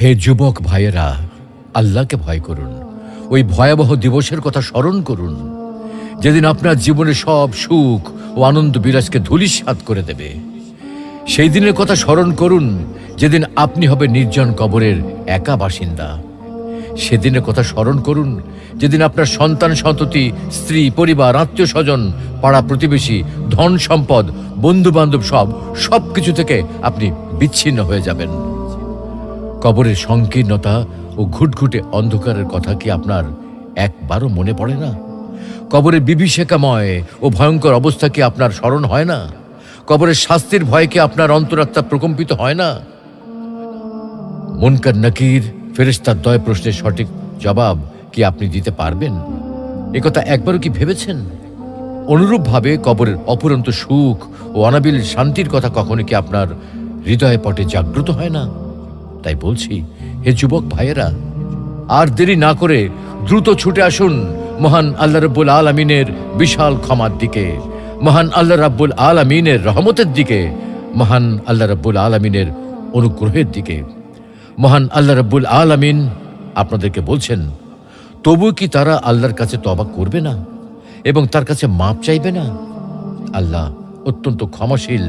হে যুবক ভাইয়েরা, আল্লাহকে ভয় করুন। ওই ভয়াবহ দিবসের কথা স্মরণ করুন, যেদিন আপনার জীবনে সব সুখ ও আনন্দ বিলাসকে ধূলিসাৎ করে দেবে। সেই দিনের কথা স্মরণ করুন, যেদিন আপনি হবে নির্জন কবরের একা বাসিন্দা। সেদিনের কথা স্মরণ করুন, যেদিন আপনার সন্তান সন্ততি, স্ত্রী, পরিবার, আত্মীয় স্বজন, পাড়া প্রতিবেশী, ধন সম্পদ, বন্ধু বান্ধব সব কিছু থেকে আপনি বিচ্ছিন্ন হয়ে যাবেন। কবরের সংকীর্ণতা ও ঘুটঘুটে অন্ধকারের কথা কি আপনার একবারও মনে পড়ে না? কবরের বিভীষিকাময় ও ভয়ঙ্কর অবস্থা কি আপনার স্মরণ হয় না? কবরের শাস্তির ভয় কি আপনার অন্তরাত্মা প্রকম্পিত হয় না? মুনকার নাকির ফেরেশতার দয় প্রশ্নের সঠিক জবাব কি আপনি দিতে পারবেন? একথা একবারও কি ভেবেছেন? অনুরূপভাবে কবরের অপুরন্ত সুখ ও অনাবিল শান্তির কথা কখনো কি আপনার হৃদয় পটে জাগ্রত হয় না? তাই বলছি, হে যুবক ভাইয়েরা, আর দেরি না করে দ্রুত ছুটে আসুন মহান আল্লাহ রাব্বুল আলামিনের বিশাল ক্ষমার দিকে, মহান আল্লাহ রাব্বুল আলামিনের রহমতের দিকে, মহান আল্লাহ রাব্বুল আলামিনের অনুগ্রহের দিকে। মহান আল্লাহ রাব্বুল আলামিন আপনাদেরকে বলছেন, তবু কি তারা আল্লাহর কাছে তওবা করবে না এবং তার কাছে মাপ চাইবে না? আল্লাহ অত্যন্ত ক্ষমাশীল,